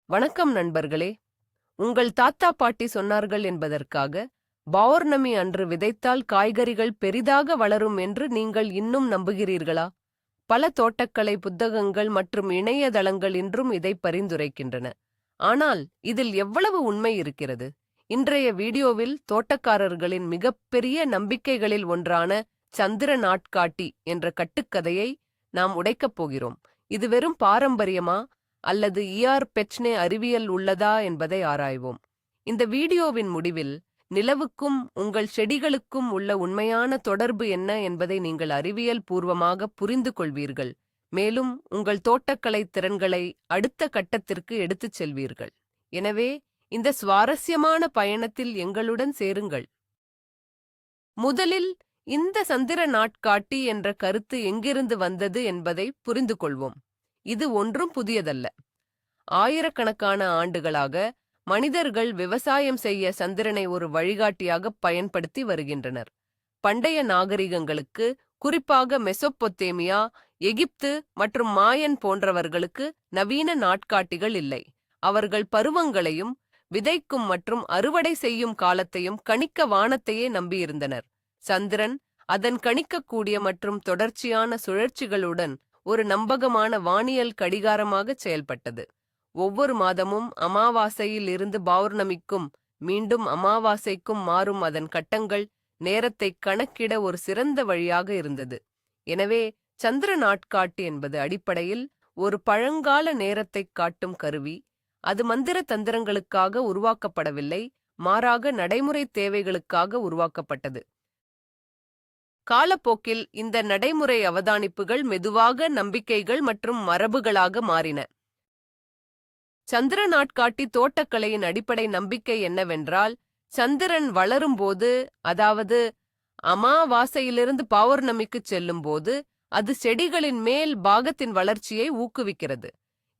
வணக்கம் நண்பர்களே. உங்கள் தாத்தா பாட்டி சொன்னார்கள் என்பதற்காக பௌர்ணமி அன்று விதைத்தால் காய்கறிகள் பெரிதாக வளரும் என்று நீங்கள் இன்னும் நம்புகிறீர்களா? பல தோட்டக்கலை புத்தகங்கள் மற்றும் இணையதளங்கள் இன்றும் இதை பரிந்துரைக்கின்றன. ஆனால் இதில் எவ்வளவு உண்மை இருக்கிறது? இன்றைய வீடியோவில் தோட்டக்காரர்களின் மிகப்பெரிய நம்பிக்கைகளில் ஒன்றான சந்திர நாட்காட்டி என்ற கட்டுக்கதையை நாம் உடைக்கப் போகிறோம். இது வெறும் பாரம்பரியமா அல்லது பெச்னே அறிவியல் உள்ளதா என்பதை ஆராய்வோம். இந்த வீடியோவின் முடிவில் நிலவுக்கும் உங்கள் செடிகளுக்கும் உள்ள உண்மையான தொடர்பு என்ன என்பதை நீங்கள் அறிவியல் பூர்வமாக புரிந்து கொள்வீர்கள். மேலும் உங்கள் தோட்டக்கலை திறன்களை அடுத்த கட்டத்திற்கு எடுத்துச் செல்வீர்கள். எனவே இந்த சுவாரஸ்யமான பயணத்தில் எங்களுடன் சேருங்கள். முதலில் இந்த சந்திர நாட்காட்டி என்ற கருத்து எங்கிருந்து வந்தது என்பதை புரிந்து கொள்வோம். இது ஒன்றும் புதியதல்ல. ஆயிரக்கணக்கான ஆண்டுகளாக மனிதர்கள் விவசாயம் செய்ய சந்திரனை ஒரு வழிகாட்டியாக பயன்படுத்தி வருகின்றனர். பண்டைய நாகரிகங்களுக்கு, குறிப்பாக மெசொப்பொத்தேமியா, எகிப்து மற்றும் மாயன் போன்றவர்களுக்கு நவீன நாட்காட்டிகள் இல்லை. அவர்கள் பருவங்களையும் விதைக்கும் மற்றும் அறுவடை செய்யும் காலத்தையும் கணிக்க வானத்தையே நம்பியிருந்தனர். சந்திரன் அதன் கணிக்கக்கூடிய மற்றும் தொடர்ச்சியான சுழற்சிகளுடன் ஒரு நம்பகமான வானியல் கடிகாரமாக செயல்பட்டது. ஒவ்வொரு மாதமும் அமாவாசையில் இருந்து பௌர்ணமிக்கும் மீண்டும் அமாவாசைக்கும் மாறும் அதன் கட்டங்கள் நேரத்தை கணக்கிட ஒரு சிறந்த வழியாக இருந்தது. எனவே சந்திர நாட்காட்டி என்பது அடிப்படையில் ஒரு பழங்கால நேரத்தை காட்டும் கருவி. அது மந்திர தந்திரங்களுக்காக உருவாக்கப்படவில்லை, மாறாக நடைமுறை தேவைகளுக்காக உருவாக்கப்பட்டது. காலப்போக்கில் இந்த நடைமுறை அவதானிப்புகள் மெதுவாக நம்பிக்கைகள் மற்றும் மரபுகளாக மாறின. சந்திர நாட்காட்டி தோட்டக்கலையின் அடிப்படை நம்பிக்கை என்னவென்றால், சந்திரன் வளரும்போது, அதாவது அமாவாசையிலிருந்து பௌர்ணமிக்கு செல்லும்போது, அது செடிகளின் மேல் பாகத்தின் வளர்ச்சியை ஊக்குவிக்கிறது.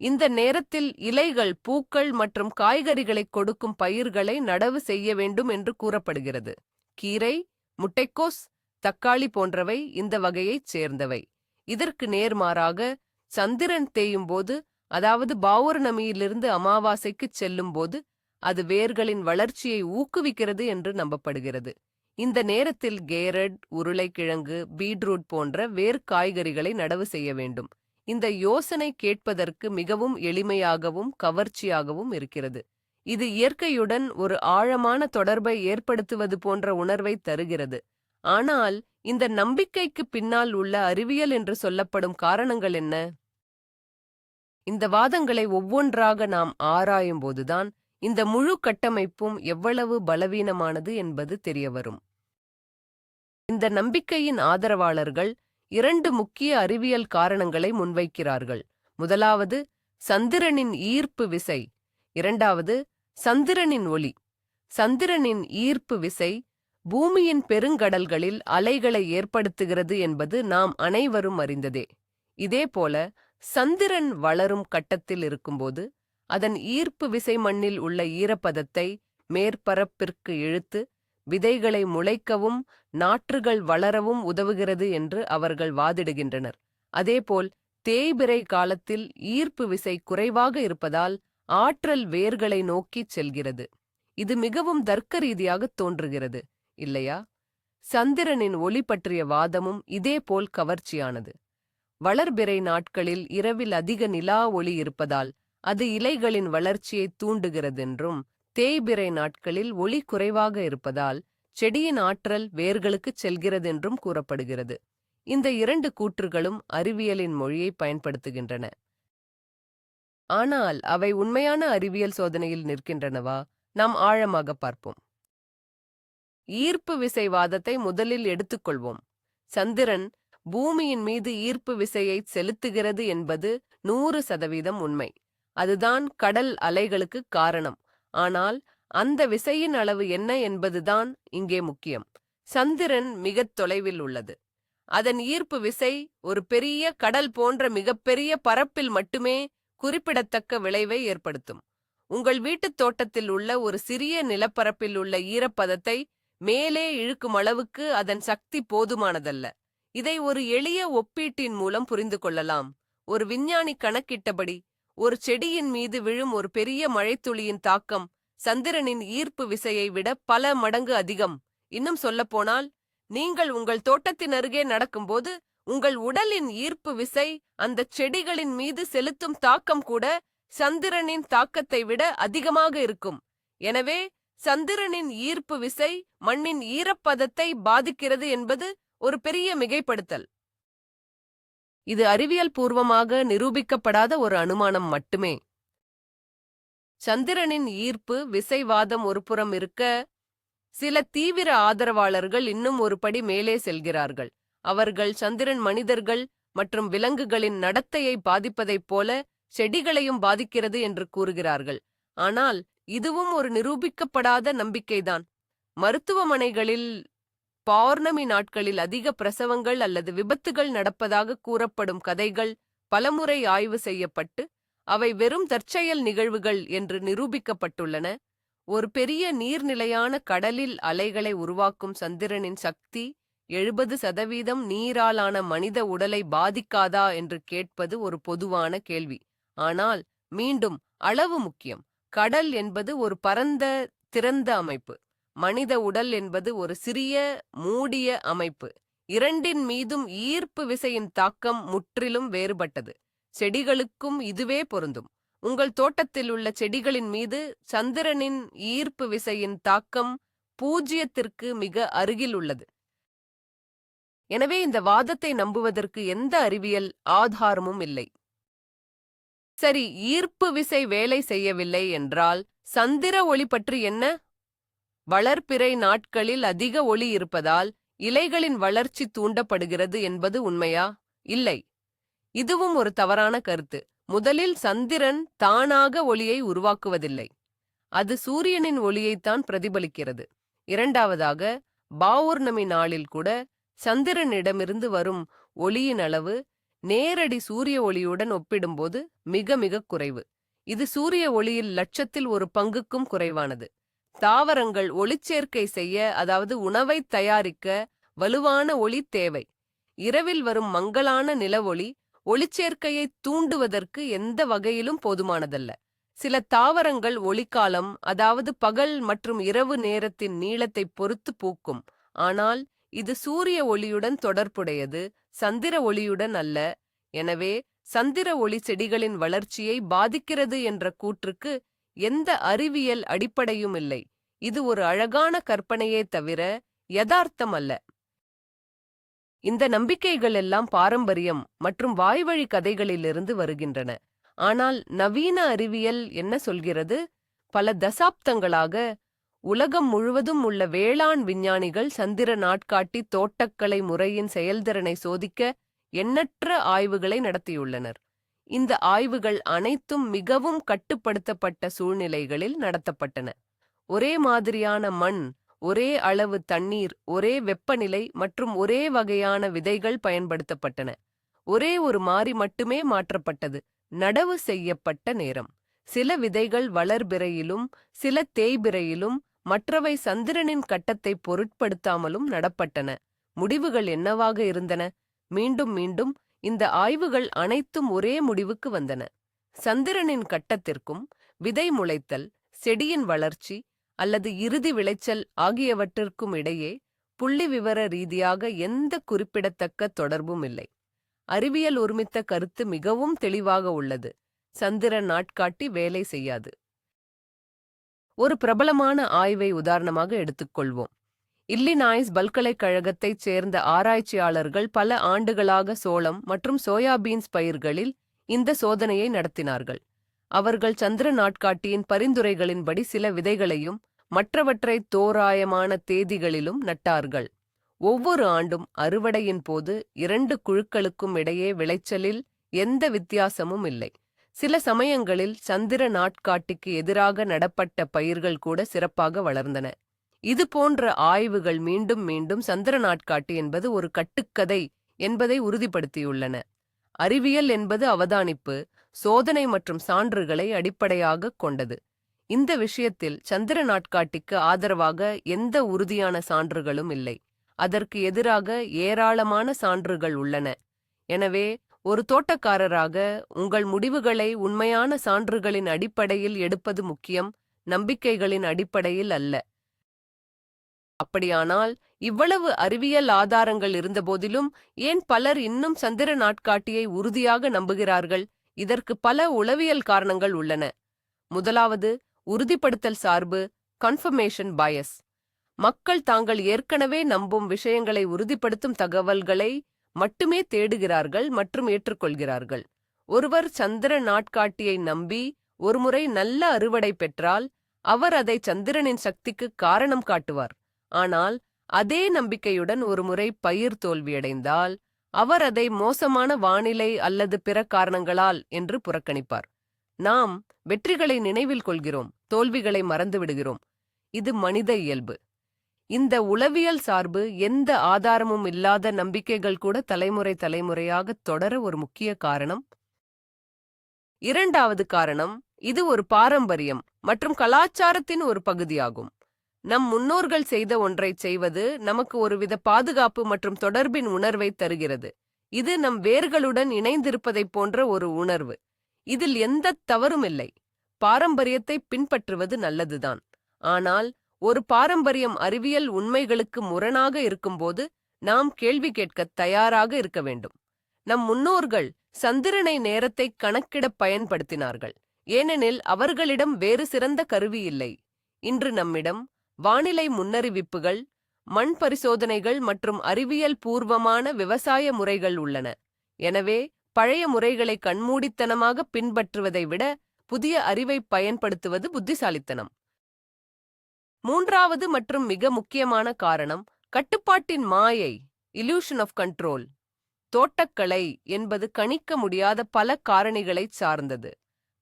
இந்த நேரத்தில் இலைகள், பூக்கள் மற்றும் காய்கறிகளை கொடுக்கும் பயிர்களை நடவு செய்ய வேண்டும் என்று கூறப்படுகிறது. கீரை, முட்டைக்கோஸ், தக்காளி போன்றவை இந்த வகையைச் சேர்ந்தவை. இதற்கு நேர்மாறாக சந்திரன் தேயும்போது, அதாவது பௌர்ணமியிலிருந்து அமாவாசைக்கு செல்லும்போது, அது வேர்களின் வளர்ச்சியை ஊக்குவிக்கிறது என்று நம்பப்படுகிறது. இந்த நேரத்தில் கேரட், உருளைக்கிழங்கு, பீட்ரூட் போன்ற வேர் காய்கறிகளை நடவு செய்ய வேண்டும். இந்த யோசனை கேட்பதற்கு மிகவும் எளிமையாகவும் கவர்ச்சியாகவும் இருக்கிறது. இது இயற்கையுடன் ஒரு ஆழமான தொடர்பை ஏற்படுத்துவது போன்ற உணர்வை தருகிறது. ஆனால் இந்த நம்பிக்கைக்கு பின்னால் உள்ள அறிவியல் என்று சொல்லப்படும் காரணங்கள் என்ன? இந்த வாதங்களை ஒவ்வொன்றாக நாம் ஆராயும்போதுதான் இந்த முழு கட்டமைப்பும் எவ்வளவு பலவீனமானது என்பது தெரியவரும். இந்த நம்பிக்கையின் ஆதரவாளர்கள் 2 முக்கிய அறிவியல் காரணங்களை முன்வைக்கிறார்கள். முதலாவது, சந்திரனின் ஈர்ப்பு விசை. இரண்டாவது, சந்திரனின் ஒளி. சந்திரனின் ஈர்ப்பு விசை பூமியின் பெருங்கடல்களில் அலைகளை ஏற்படுத்துகிறது என்பது நாம் அனைவரும் அறிந்ததே. இதேபோல சந்திரன் வளரும் கட்டத்தில் இருக்கும்போது அதன் ஈர்ப்பு விசை மண்ணில் உள்ள ஈரப்பதத்தை மேற்பரப்பிற்கு இழுத்து விதைகளை முளைக்கவும் நாற்றுகள் வளரவும் உதவுகிறது என்று அவர்கள் வாதிடுகின்றனர். அதேபோல் தேய்பிறை காலத்தில் ஈர்ப்பு விசை குறைவாக இருப்பதால் ஆற்றல் வேர்களை நோக்கிச் செல்கிறது. இது மிகவும் தர்க்க ரீதியாக தோன்றுகிறது, இல்லையா? சந்திரனின் ஒளி பற்றிய வாதமும் இதேபோல் கவர்ச்சியானது. வளர்பிறை நாட்களில் இரவில் அதிக நிலா ஒளி இருப்பதால் அது இலைகளின் வளர்ச்சியை தூண்டுகிறதென்றும், தேய்பிறை நாட்களில் ஒளி குறைவாக இருப்பதால் செடியின் ஆற்றல் வேர்களுக்குச் செல்கிறதென்றும் கூறப்படுகிறது. இந்த 2 கூற்றுகளும் அறிவியலின் மொழியை பயன்படுத்துகின்றன. ஆனால் அவை உண்மையான அறிவியல் சோதனையில் நிற்கின்றனவா? நாம் ஆழமாக பார்ப்போம். ஈர்ப்பு விசை வாதத்தை முதலில் எடுத்துக்கொள்வோம். சந்திரன் பூமியின் மீது ஈர்ப்பு விசையை செலுத்துகிறது என்பது 100% உண்மை. அதுதான் கடல் அலைகளுக்கு காரணம். ஆனால் அந்த விசையின் அளவு என்ன என்பதுதான் இங்கே முக்கியம். சந்திரன் மிகத் தொலைவில் உள்ளது. அதன் ஈர்ப்பு விசை ஒரு பெரிய கடல் போன்ற மிகப்பெரிய பரப்பில் மட்டுமே குறிப்பிடத்தக்க விளைவை ஏற்படுத்தும். உங்கள் வீட்டுத் தோட்டத்தில் உள்ள ஒரு சிறிய நிலப்பரப்பில் உள்ள ஈரப்பதத்தை மேலே இழுக்கும் அளவுக்கு அதன் சக்தி போதுமானதல்ல. இதை ஒரு எளிய ஒப்பீட்டின் மூலம் புரிந்து கொள்ளலாம். ஒரு விஞ்ஞானி கணக்கிட்டபடி ஒரு செடியின் மீது விழும் ஒரு பெரிய மழைத்துளியின் தாக்கம் சந்திரனின் ஈர்ப்பு விசையை விட பல மடங்கு அதிகம். இன்னும் சொல்லப்போனால், நீங்கள் உங்கள் தோட்டத்தின் அருகே நடக்கும்போது உங்கள் உடலின் ஈர்ப்பு விசை அந்தச் செடிகளின் மீது செலுத்தும் தாக்கம் கூட சந்திரனின் தாக்கத்தை விட அதிகமாக இருக்கும். எனவே சந்திரனின் ஈர்ப்பு விசை மண்ணின் ஈரப்பதத்தை பாதிக்கிறது என்பது ஒரு பெரிய மிகைப்படுத்தல். இது அறிவியல் பூர்வமாக நிரூபிக்கப்படாத ஒரு அனுமானம் மட்டுமே. சந்திரனின் ஈர்ப்பு விசைவாதம் ஒருபுறம் இருக்க, சில தீவிர ஆதரவாளர்கள் இன்னும் ஒரு படி மேலே செல்கிறார்கள். அவர்கள் சந்திரன் மனிதர்கள் மற்றும் விலங்குகளின் நடத்தையை பாதிப்பதைப் போல செடிகளையும் பாதிக்கிறது என்று கூறுகிறார்கள். ஆனால் இதுவும் ஒரு நிரூபிக்கப்படாத நம்பிக்கைதான். மருத்துவமனைகளில் பௌர்ணமி நாட்களில் அதிக பிரசவங்கள் அல்லது விபத்துகள் நடப்பதாக கூறப்படும் கதைகள் பலமுறை ஆய்வு செய்யப்பட்டு அவை வெறும் தற்செயல் நிகழ்வுகள் என்று நிரூபிக்கப்பட்டுள்ளன. ஒரு பெரிய நீர்நிலையான கடலில் அலைகளை உருவாக்கும் சந்திரனின் சக்தி 70% நீராலான மனித உடலை பாதிக்காதா என்று கேட்பது ஒரு பொதுவான கேள்வி. ஆனால் மீண்டும் அளவு முக்கியம். கடல் என்பது ஒரு பரந்த திறந்த அமைப்பு. மனித உடல் என்பது ஒரு சிறிய மூடிய அமைப்பு. இரண்டின் மீதும் ஈர்ப்பு விசையின் தாக்கம் முற்றிலும் வேறுபட்டது. செடிகளுக்கும் இதுவே பொருந்தும். உங்கள் தோட்டத்தில் உள்ள செடிகளின் மீது சந்திரனின் ஈர்ப்பு விசையின் தாக்கம் 0க்கு மிக அருகில் உள்ளது. எனவே இந்த வாதத்தை நம்புவதற்கு எந்த அறிவியல் ஆதாரமும் இல்லை. சரி, ஈர்ப்பு விசை வேலை செய்யவில்லை என்றால் சந்திர ஒளி பற்றி என்ன? வளர்பிறை நாட்களில் அதிக ஒளி இருப்பதால் இலைகளின் வளர்ச்சி தூண்டப்படுகிறது என்பது உண்மையா? இல்லை. இதுவும் ஒரு தவறான கருத்து. முதலில் சந்திரன் தானாக ஒளியை உருவாக்குவதில்லை. அது சூரியனின் ஒளியைத்தான் பிரதிபலிக்கிறது. இரண்டாவதாக, பௌர்ணமி நாளில் கூட சந்திரனிடமிருந்து வரும் ஒளியின் அளவு நேரடி சூரிய ஒளியுடன் ஒப்பிடும்போது மிக மிக குறைவு. இது சூரிய ஒளியில் 1/1000 ஒரு பங்குக்கும் குறைவானது. தாவரங்கள் ஒளிச்சேர்க்கை செய்ய, அதாவது உணவை தயாரிக்க வலுவான ஒளி தேவை. இரவில் வரும் மங்கலான நிலவொளி ஒளிச்சேர்க்கையை தூண்டுவதற்கு எந்த வகையிலும் போதுமானதல்ல. சில தாவரங்கள் ஒளிக்காலம், அதாவது பகல் மற்றும் இரவு நேரத்தின் நீளத்தை பொறுத்து பூக்கும். ஆனால் இது சூரிய ஒளியுடன் தொடர்புடையது, சந்திர ஒளியுடன் அல்ல. எனவே சந்திர ஒளி செடிகளின் வளர்ச்சியை பாதிக்கிறது என்ற கூற்றுக்கு எந்த அறிவியல் அடிப்படையும் இல்லை. இது ஒரு அழகான கற்பனையே தவிர யதார்த்தம் அல்ல. இந்த நம்பிக்கைகள் எல்லாம் பாரம்பரியம் மற்றும் வாய்வழி கதைகளிலிருந்து வருகின்றன. ஆனால் நவீன அறிவியல் என்ன சொல்கிறது? பல தசாப்தங்களாக உலகம் முழுவதும் உள்ள வேளாண் விஞ்ஞானிகள் சந்திர நாட்காட்டி தோட்டக்கலை முறையின் செயல்திறனை சோதிக்க எண்ணற்ற ஆய்வுகளை நடத்தியுள்ளனர். இந்த ஆய்வுகள் அனைத்தும் மிகவும் கட்டுப்படுத்தப்பட்ட சூழ்நிலைகளில் நடத்தப்பட்டன. ஒரே மாதிரியான மண், ஒரே அளவு தண்ணீர், ஒரே வெப்பநிலை மற்றும் ஒரே வகையான விதைகள் பயன்படுத்தப்பட்டன. ஒரே ஒரு மாறி மட்டுமே மாற்றப்பட்டது: நடவு செய்யப்பட்ட நேரம். சில விதைகள் வளர்பிறையிலும் சில தேய்பிறையிலும், மற்றவை சந்திரனின் கட்டத்தை பொருட்படுத்தாமலும் நடப்பட்டன. முடிவுகள் என்னவாக இருந்தன? மீண்டும் மீண்டும் இந்த ஆய்வுகள் அனைத்தும் ஒரே முடிவுக்கு வந்தன. சந்திரனின் கட்டத்திற்கும் விதை முளைத்தல், செடியின் வளர்ச்சி அல்லது இறுதி விளைச்சல் ஆகியவற்றிற்கும் இடையே புள்ளிவிவர ரீதியாக எந்த குறிப்பிடத்தக்க தொடர்பும் இல்லை. அறிவியல் ஒருமித்த கருத்து மிகவும் தெளிவாக உள்ளது: சந்திர நாட்காட்டி வேலை செய்யாது. ஒரு பிரபலமான ஆய்வை உதாரணமாக எடுத்துக்கொள்வோம். இல்லினாய்ஸ் பல்கலைக்கழகத்தைச் சேர்ந்த ஆராய்ச்சியாளர்கள் பல ஆண்டுகளாக சோளம் மற்றும் சோயாபீன்ஸ் பயிர்களில் இந்த சோதனையை நடத்தினார்கள். அவர்கள் சந்திர நாட்காட்டியின் பரிந்துரைகளின்படி சில விதைகளையும் மற்றவற்றை தோராயமான தேதிகளிலும் நட்டார்கள். ஒவ்வொரு ஆண்டும் அறுவடையின் போது 2 குழுக்களுக்கும் இடையே விளைச்சலில் எந்த வித்தியாசமும் இல்லை. சில சமயங்களில் சந்திர நாட்காட்டிக்கு எதிராக நடப்பட்ட பயிர்கள் கூட சிறப்பாக வளர்ந்தன. இது போன்ற ஆய்வுகள் மீண்டும் மீண்டும் சந்திர நாட்காட்டி என்பது ஒரு கட்டுக்கதை என்பதை உறுதிப்படுத்தியுள்ளன. அறிவியல் என்பது அவதானிப்பு, சோதனை மற்றும் சான்றுகளை அடிப்படையாகக் கொண்டது. இந்த விஷயத்தில் சந்திர நாட்காட்டிக்கு ஆதரவாக எந்த உறுதியான சான்றுகளும் இல்லை. அதற்கு எதிராக ஏராளமான சான்றுகள் உள்ளன. எனவே ஒரு தோட்டக்காரராக உங்கள் முடிவுகளை உண்மையான சான்றுகளின் அடிப்படையில் எடுப்பது முக்கியம், நம்பிக்கைகளின் அடிப்படையில் அல்ல. அப்படியானால் இவ்வளவு அறிவியல் ஆதாரங்கள் இருந்தபோதிலும் ஏன் பலர் இன்னும் சந்திர நாட்காட்டியை உறுதியாக நம்புகிறார்கள்? இதற்கு பல உளவியல் காரணங்கள் உள்ளன. முதலாவது, உறுதிப்படுத்தல் சார்பு, கன்ஃபர்மேஷன் பயஸ். மக்கள் தாங்கள் ஏற்கனவே நம்பும் விஷயங்களை உறுதிப்படுத்தும் தகவல்களை மட்டுமே தேடுகிறார்கள் மற்றும் ஏற்றுக்கொள்கிறார்கள். ஒருவர் சந்திர நாட்காட்டியை நம்பி ஒருமுறை நல்ல அறுவடை பெற்றால் அவர் அதை சந்திரனின் சக்திக்கு காரணம் காட்டுவார். ஆனால் அதே நம்பிக்கையுடன் ஒருமுறை பயிர் தோல்வியடைந்தால் அவர் அதை மோசமான வானிலை அல்லது பிற காரணங்களால் என்று புறக்கணிப்பார். நாம் வெற்றிகளை நினைவில் கொள்கிறோம், தோல்விகளை மறந்துவிடுகிறோம். இது மனித இயல்பு. இந்த உளவியல் சார்பு, எந்த ஆதாரமும் இல்லாத நம்பிக்கைகள் கூட தலைமுறையாக தொடர ஒரு முக்கிய காரணம். இரண்டாவது காரணம், இது ஒரு பாரம்பரியம் மற்றும் கலாச்சாரத்தின் ஒரு பகுதியாகும். நம் முன்னோர்கள் செய்த ஒன்றைச் செய்வது நமக்கு ஒருவித பாதுகாப்பு மற்றும் தொடர்பின் உணர்வை தருகிறது. இது நம் வேர்களுடன் இணைந்திருப்பதைப் போன்ற ஒரு உணர்வு. இதில் எந்த தவறும் இல்லை. பாரம்பரியத்தை பின்பற்றுவது நல்லதுதான். ஆனால் ஒரு பாரம்பரியம் அறிவியல் உண்மைகளுக்கு முரணாக இருக்கும்போது நாம் கேள்வி கேட்கத் தயாராக இருக்க வேண்டும். நம் முன்னோர்கள் சந்திரனை நேரத்தை கணக்கிட பயன்படுத்தினார்கள், ஏனெனில் அவர்களிடம் வேறு சிறந்த கருவி இல்லை. இன்று நம்மிடம் வானிலை முன்னறிவிப்புகள், மண் பரிசோதனைகள் மற்றும் அறிவியல் பூர்வமான விவசாய முறைகள் உள்ளன. எனவே பழைய முறைகளை கண்மூடித்தனமாக பின்பற்றுவதை விட புதிய அறிவை பயன்படுத்துவது புத்திசாலித்தனம். மூன்றாவது மற்றும் மிக முக்கியமான காரணம், கட்டுப்பாட்டின் மாயை, இல்யூஷன் ஆஃப் கண்ட்ரோல். தோட்டக்கலை என்பது கணிக்க முடியாத பல காரணிகளைச் சார்ந்தது.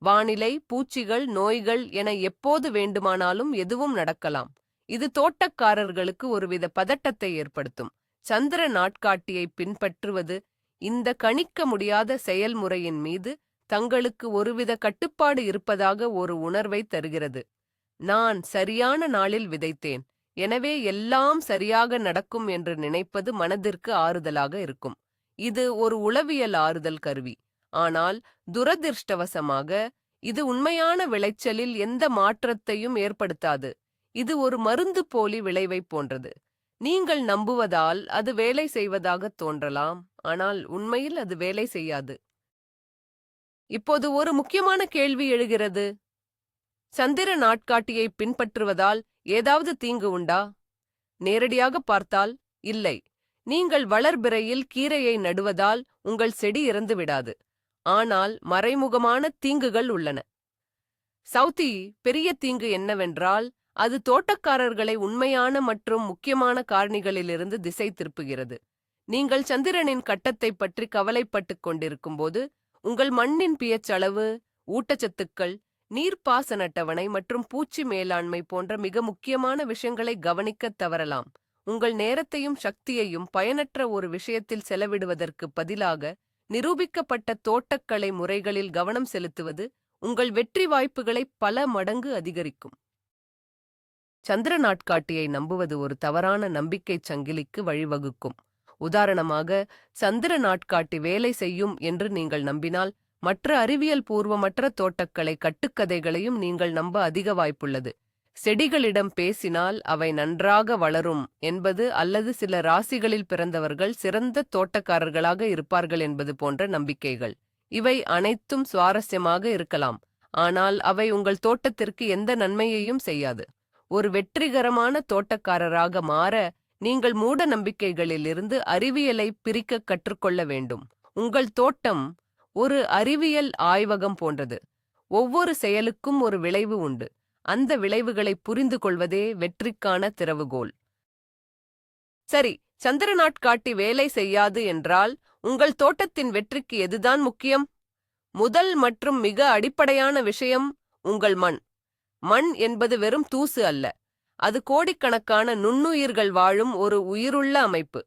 வானிலை, பூச்சிகள், நோய்கள் என எப்போது வேண்டுமானாலும் எதுவும் நடக்கலாம். இது தோட்டக்காரர்களுக்கு ஒருவித பதட்டத்தை ஏற்படுத்தும். சந்திர நாட்காட்டியை பின்பற்றுவது இந்த கணிக்க முடியாத செயல்முறையின் மீது தங்களுக்கு ஒருவித கட்டுப்பாடு இருப்பதாக ஒரு உணர்வை தருகிறது. நான் சரியான நாளில் விதைத்தேன், எனவே எல்லாம் சரியாக நடக்கும் என்று நினைப்பது மனதிற்கு ஆறுதலாக இருக்கும். இது ஒரு உளவியல் ஆறுதல் கருவி. ஆனால் துரதிர்ஷ்டவசமாக இது உண்மையான விளைச்சலில் எந்த மாற்றத்தையும் ஏற்படுத்தாது. இது ஒரு மருந்து போலி விளைவைப் போன்றது. நீங்கள் நம்புவதால் அது வேலை செய்வதாக தோன்றலாம், ஆனால் உண்மையில் அது வேலை செய்யாது. இப்போது ஒரு முக்கியமான கேள்வி எழுகிறது. சந்திர நாட்காட்டியை பின்பற்றுவதால் ஏதாவது தீங்கு உண்டா? நேரடியாக பார்த்தால் இல்லை. நீங்கள் வளர்பிறையில் கீரையை நடுவதால் உங்கள் செடி இறந்து விடாது. ஆனால் மறைமுகமான தீங்குகள் உள்ளன. சவுதி பெரிய தீங்கு என்னவென்றால் அது தோட்டக்காரர்களை உண்மையான மற்றும் முக்கியமான காரணிகளிலிருந்து திசை திருப்புகிறது. நீங்கள் சந்திரனின் கட்டத்தை பற்றி கவலைப்பட்டுக் கொண்டிருக்கும்போது உங்கள் மண்ணின் pH அளவு, ஊட்டச்சத்துக்கள், நீர்ப்பாசன அட்டவணை மற்றும் பூச்சி மேலாண்மை போன்ற மிக முக்கியமான விஷயங்களை கவனிக்கத் தவறலாம். உங்கள் நேரத்தையும் சக்தியையும் பயனற்ற ஒரு விஷயத்தில் செலவிடுவதற்கு பதிலாக நிரூபிக்கப்பட்ட தோட்டக்கலை முறைகளில் கவனம் செலுத்துவது உங்கள் வெற்றி வாய்ப்புகளை பல மடங்கு அதிகரிக்கும். சந்திர நாட்காட்டியை நம்புவது ஒரு தவறான நம்பிக்கைச் சங்கிலிக்கு வழிவகுக்கும். உதாரணமாக, சந்திர நாட்காட்டி வேலை செய்யும் என்று நீங்கள் நம்பினால் மற்ற அறிவியல் பூர்வமற்ற தோட்டக்கலை கட்டுக்கதைகளையும் நீங்கள் நம்ப அதிக வாய்ப்புள்ளது. செடிகளிடம் பேசினால் அவை நன்றாக வளரும் என்பது அல்லது சில ராசிகளில் பிறந்தவர்கள் சிறந்த தோட்டக்காரர்களாக இருப்பார்கள் என்பது போன்ற நம்பிக்கைகள். இவை அனைத்தும் சுவாரஸ்யமாக இருக்கலாம், ஆனால் அவை உங்கள் தோட்டத்திற்கு எந்த நன்மையையும் செய்யாது. ஒரு வெற்றிகரமான தோட்டக்காரராக மாற நீங்கள் மூட நம்பிக்கைகளிலிருந்து அறிவியலை பிரிக்க கற்றுக்கொள்ள வேண்டும். உங்கள் தோட்டம் ஒரு அறிவியல் ஆய்வகம் போன்றது. ஒவ்வொரு செயலுக்கும் ஒரு விளைவு உண்டு. அந்த விளைவுகளை புரிந்து கொள்வதே வெற்றிக்கான திறவுகோல். சரி, சந்திர நாட்காட்டி வேலை செய்யாது என்றால் உங்கள் தோட்டத்தின் வெற்றிக்கு எதுதான் முக்கியம்? முதல் மற்றும் மிக அடிப்படையான விஷயம் உங்கள் மண். மண் என்பது வெறும் தூசு அல்ல. அது கோடிக்கணக்கான நுண்ணுயிர்கள் வாழும் ஒரு உயிருள்ள அமைப்பு.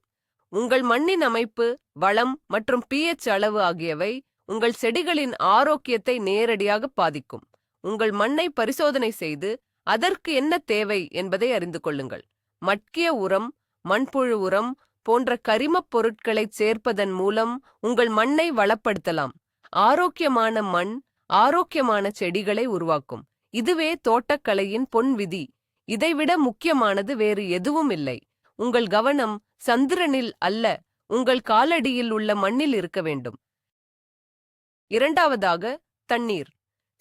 உங்கள் மண்ணின் அமைப்பு, வளம் மற்றும் pH அளவு ஆகியவை உங்கள் செடிகளின் ஆரோக்கியத்தை நேரடியாக பாதிக்கும். உங்கள் மண்ணை பரிசோதனை செய்து அதற்கு என்ன தேவை என்பதை அறிந்து கொள்ளுங்கள். மட்கிய உரம், மண்புழு உரம், போன்ற கரிமப் பொருட்களைச் சேர்ப்பதன் மூலம் உங்கள் மண்ணை வளப்படுத்தலாம். ஆரோக்கியமான மண் ஆரோக்கியமான செடிகளை உருவாக்கும். இதுவே தோட்டக்கலையின் பொன் விதி. இதைவிட முக்கியமானது வேறு எதுவும் இல்லை. உங்கள் கவனம் சந்திரனில் அல்ல, உங்கள் காலடியில் உள்ள மண்ணில் இருக்க வேண்டும். இரண்டாவதாக, தண்ணீர்.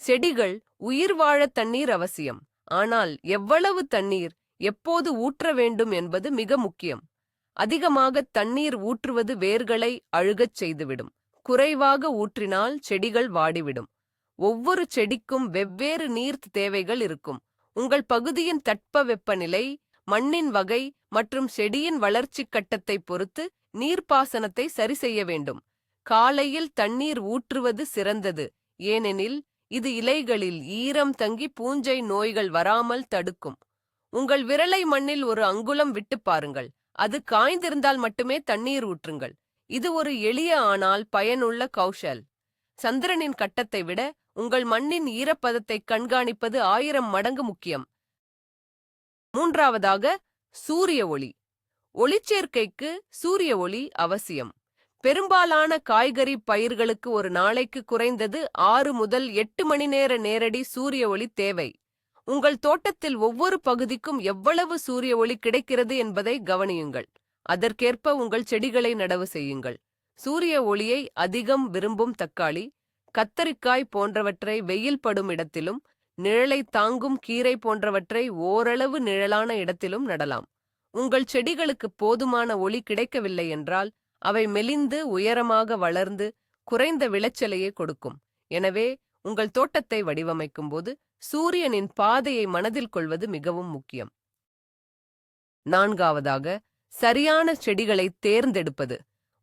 செடிகள் உயிர் வாழ தண்ணீர் அவசியம். ஆனால் எவ்வளவு தண்ணீர் எப்போது ஊற்ற வேண்டும் என்பது மிக முக்கியம். அதிகமாக தண்ணீர் ஊற்றுவது வேர்களை அழுகச் செய்துவிடும். குறைவாக ஊற்றினால் செடிகள் வாடிவிடும். ஒவ்வொரு செடிக்கும் வெவ்வேறு நீர் தேவைகள் இருக்கும். உங்கள் பகுதியின் தட்பவெப்பநிலை, மண்ணின் வகை மற்றும் செடியின் வளர்ச்சி கட்டத்தை பொறுத்து நீர்ப்பாசனத்தை சரி செய்ய வேண்டும். காலையில் தண்ணீர் ஊற்றுவது சிறந்தது, ஏனெனில் இது இலைகளில் ஈரம் தங்கி பூஞ்சை நோய்கள் வராமல் தடுக்கும். உங்கள் விரலை மண்ணில் ஒரு அங்குலம் விட்டு பாருங்கள். அது காய்ந்திருந்தால் மட்டுமே தண்ணீர் ஊற்றுங்கள். இது ஒரு எளிய ஆனால் பயனுள்ள கௌஷல். சந்திரனின் கட்டத்தை விட உங்கள் மண்ணின் ஈரப்பதத்தை கண்காணிப்பது 1000 மடங்கு முக்கியம். மூன்றாவதாக, சூரிய ஒளி. ஒளிச்சேர்க்கைக்கு சூரிய ஒளி அவசியம். பெரும்பாலான காய்கறி பயிர்களுக்கு ஒரு நாளைக்கு குறைந்தது 6 முதல் 8 மணி நேர நேரடி சூரிய ஒளி தேவை. உங்கள் தோட்டத்தில் ஒவ்வொரு பகுதிக்கும் எவ்வளவு சூரிய ஒளி கிடைக்கிறது என்பதை கவனியுங்கள். அதற்கேற்ப உங்கள் செடிகளை நடவு செய்யுங்கள். சூரிய ஒளியை அதிகம் விரும்பும் தக்காளி, கத்தரிக்காய் போன்றவற்றை வெயில் படும் இடத்திலும், நிழலை தாங்கும் கீரை போன்றவற்றை ஓரளவு நிழலான இடத்திலும் நடலாம். உங்கள் செடிகளுக்கு போதுமான ஒளி கிடைக்கவில்லை என்றால் அவை மெலிந்து உயரமாக வளர்ந்து குறைந்த விளைச்சலையே கொடுக்கும். எனவே உங்கள் தோட்டத்தை வடிவமைக்கும் போது சூரியனின் பாதையை மனதில் கொள்வது மிகவும் முக்கியம். நான்காவதாக, சரியான செடிகளை தேர்ந்தெடுப்பது.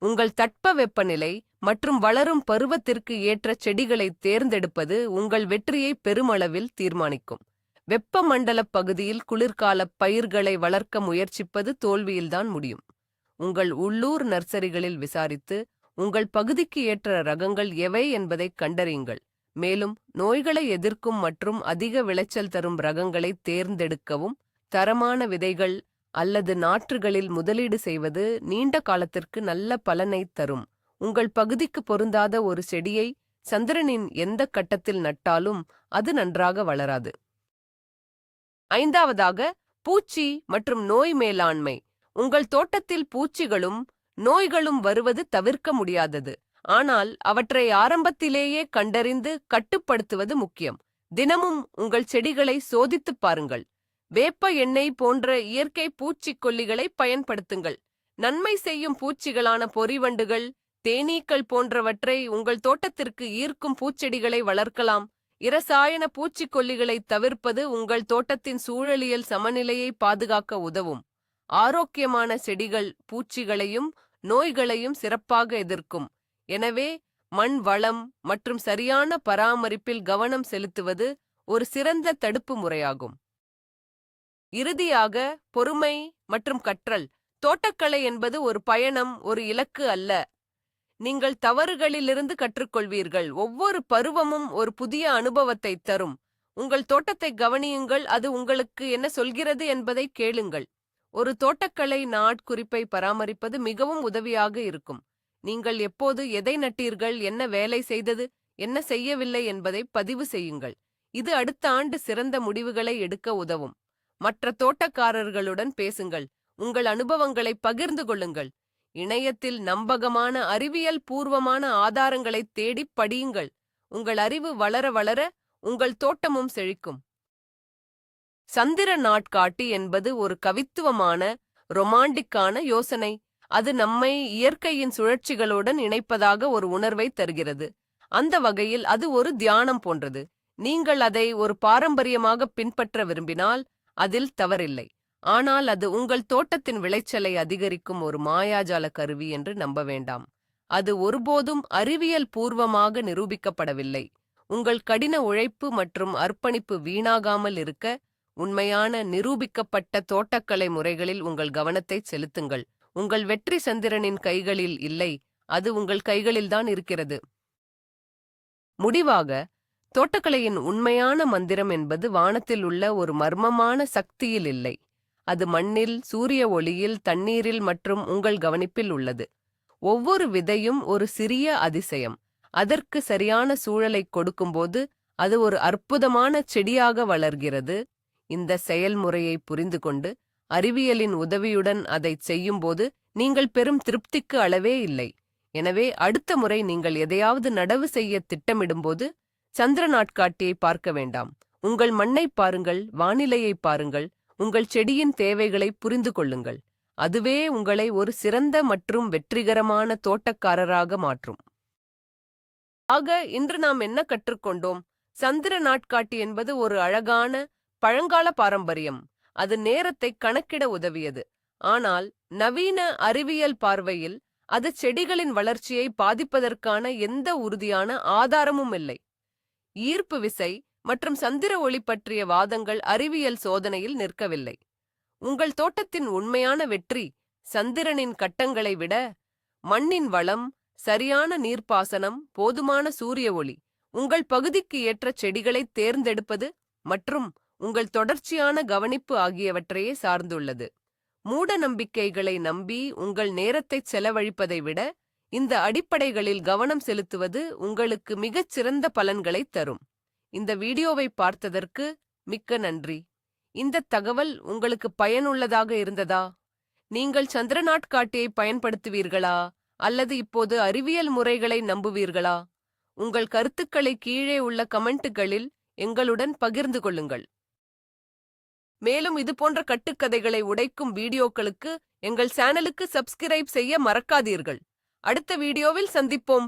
உங்கள் தட்பவெப்பநிலை மற்றும் வளரும் பருவத்திற்கு ஏற்ற செடிகளை தேர்ந்தெடுப்பது உங்கள் வெற்றியை பெருமளவில் தீர்மானிக்கும். வெப்பமண்டல பகுதியில் குளிர்கால பயிர்களை வளர்க்க முயற்சிப்பது தோல்வியில்தான் முடியும். உங்கள் உள்ளூர் நர்சரிகளில் விசாரித்து உங்கள் பகுதிக்கு ஏற்ற ரகங்கள் எவை என்பதை கண்டறியுங்கள். மேலும் நோய்களை எதிர்க்கும் மற்றும் அதிக விளைச்சல் தரும் ரகங்களை தேர்ந்தெடுக்கவும். தரமான விதைகள் அல்லது நாற்றுகளில் முதலீடு செய்வது நீண்ட காலத்திற்கு நல்ல பலனை தரும். உங்கள் பகுதிக்கு பொருந்தாத ஒரு செடியை சந்திரனின் எந்த கட்டத்தில் நட்டாலும் அது நன்றாக வளராது. ஐந்தாவதாக, பூச்சி மற்றும் நோய் மேலாண்மை. உங்கள் தோட்டத்தில் பூச்சிகளும் நோய்களும் வருவது தவிர்க்க முடியாதது. ஆனால் அவற்றை ஆரம்பத்திலேயே கண்டறிந்து கட்டுப்படுத்துவது முக்கியம். தினமும் உங்கள் செடிகளை சோதித்துப் பாருங்கள். வேப்ப எண்ணெய் போன்ற இயற்கை பூச்சிக்கொல்லிகளை பயன்படுத்துங்கள். நன்மை செய்யும் பூச்சிகளான பொறிவண்டுகள், தேனீக்கள் போன்றவற்றை உங்கள் தோட்டத்திற்கு ஈர்க்கும் பூச்செடிகளை வளர்க்கலாம். இரசாயன பூச்சிக்கொல்லிகளை தவிர்ப்பது உங்கள் தோட்டத்தின் சூழலியல் சமநிலையை பாதுகாக்க உதவும். ஆரோக்கியமான செடிகள் பூச்சிகளையும் நோய்களையும் சிறப்பாக எதிர்க்கும். எனவே மண் வளம் மற்றும் சரியான பராமரிப்பில் கவனம் செலுத்துவது ஒரு சிறந்த தடுப்பு முறையாகும். இறுதியாக, பொறுமை மற்றும் கற்றல். தோட்டக்கலை என்பது ஒரு பயணம், ஒரு இலக்கு அல்ல. நீங்கள் தவறுகளிலிருந்து கற்றுக்கொள்வீர்கள். ஒவ்வொரு பருவமும் ஒரு புதிய அனுபவத்தை தரும். உங்கள் தோட்டத்தை கவனியுங்கள், அது உங்களுக்கு என்ன சொல்கிறது என்பதை கேளுங்கள். ஒரு தோட்டக்கலை நாட்குறிப்பை பராமரிப்பது மிகவும் உதவியாக இருக்கும். நீங்கள் எப்போது எதை நட்டீர்கள், என்ன வேலை செய்தது, என்ன செய்யவில்லை என்பதை பதிவு செய்யுங்கள். இது அடுத்த ஆண்டு சிறந்த முடிவுகளை எடுக்க உதவும். மற்ற தோட்டக்காரர்களுடன் பேசுங்கள். உங்கள் அனுபவங்களை பகிர்ந்து கொள்ளுங்கள். இணையத்தில் நம்பகமான அறிவியல் பூர்வமான ஆதாரங்களை தேடிப் படியுங்கள். உங்கள் அறிவு வளர வளர உங்கள் தோட்டமும் செழிக்கும். சந்திர நாட்காட்டி என்பது ஒரு கவித்துவமான, ரொமாண்டிக்கான யோசனை. அது நம்மை இயற்கையின் சுழற்சிகளுடன் இணைப்பதாக ஒரு உணர்வை தருகிறது. அந்த வகையில் அது ஒரு தியானம் போன்றது. நீங்கள் அதை ஒரு பாரம்பரியமாக பின்பற்ற விரும்பினால் அதில் தவறில்லை. ஆனால் அது உங்கள் தோட்டத்தின் விளைச்சலை அதிகரிக்கும் ஒரு மாயாஜால கருவி என்று நம்ப வேண்டாம். அது ஒருபோதும் அறிவியல் பூர்வமாக நிரூபிக்கப்படவில்லை. உங்கள் கடின உழைப்பு மற்றும் அர்ப்பணிப்பு வீணாகாமல் இருக்க உண்மையான நிரூபிக்கப்பட்ட தோட்டக்கலை முறைகளில் உங்கள் கவனத்தை செலுத்துங்கள். உங்கள் வெற்றி சந்திரனின் கைகளில் இல்லை, அது உங்கள் கைகளில்தான் இருக்கிறது. முடிவாக, தோட்டக்கலையின் உண்மையான மந்திரம் என்பது வானத்தில் உள்ள ஒரு மர்மமான சக்தியில் இல்லை. அது மண்ணில், சூரிய ஒளியில், தண்ணீரில் மற்றும் உங்கள் கவனிப்பில் உள்ளது. ஒவ்வொரு விதையும் ஒரு சிறிய அதிசயம். அதற்கு சரியான சூழலைக் கொடுக்கும்போது அது ஒரு அற்புதமான செடியாக வளர்கிறது. இந்த செயல்முறையை புரிந்துகொண்டு அறிவியலின் உதவியுடன் அதைச் செய்யும்போது நீங்கள் பெறும் திருப்திக்கு அளவே இல்லை. எனவே அடுத்த முறை நீங்கள் எதையாவது நடவு செய்ய திட்டமிடும்போது சந்திர நாட்காட்டியை பார்க்க வேண்டாம். உங்கள் மண்ணைப் பாருங்கள், வானிலையைப் பாருங்கள், உங்கள் செடியின் தேவைகளை புரிந்து கொள்ளுங்கள். அதுவே உங்களை ஒரு சிறந்த மற்றும் வெற்றிகரமான தோட்டக்காரராக மாற்றும். ஆக இன்று நாம் என்ன கற்றுக்கொண்டோம்? சந்திர நாட்காட்டி என்பது ஒரு அழகான பழங்கால பாரம்பரியம். அது நேரத்தை கணக்கிட உதவியது. ஆனால் நவீன அறிவியல் பார்வையில் அது செடிகளின் வளர்ச்சியை பாதிப்பதற்கான எந்த உறுதியான ஆதாரமும் இல்லை. ஈர்ப்பு விசை மற்றும் சந்திர ஒளி பற்றிய வாதங்கள் அறிவியல் சோதனையில் நிற்கவில்லை. உங்கள் தோட்டத்தின் உண்மையான வெற்றி சந்திரனின் கட்டங்களை விட மண்ணின் வளம், சரியான நீர்ப்பாசனம், போதுமான சூரிய ஒளி, உங்கள் பகுதிக்கு ஏற்ற செடிகளை தேர்ந்தெடுப்பது மற்றும் உங்கள் தொடர்ச்சியான கவனிப்பு ஆகியவற்றையே சார்ந்துள்ளது. மூட நம்பிக்கைகளை நம்பி உங்கள் நேரத்தைச் செலவழிப்பதை விட இந்த அடிப்படைகளில் கவனம் செலுத்துவது உங்களுக்கு மிகச் சிறந்த பலன்களைத் தரும். இந்த வீடியோவை பார்த்ததற்கு மிக்க நன்றி. இந்த தகவல் உங்களுக்கு பயனுள்ளதாக இருந்ததா? நீங்கள் சந்திர நாட்காட்டியை பயன்படுத்துவீர்களா அல்லது இப்போது அறிவியல் முறைகளை நம்புவீர்களா? உங்கள் கருத்துக்களை கீழே உள்ள கமெண்ட்டுகளில் எங்களுடன் பகிர்ந்து கொள்ளுங்கள். மேலும் இதுபோன்ற கட்டுக்கதைகளை உடைக்கும் வீடியோக்களுக்கு எங்கள் சேனலுக்கு சப்ஸ்கிரைப் செய்ய மறக்காதீர்கள். அடுத்த வீடியோவில் சந்திப்போம்.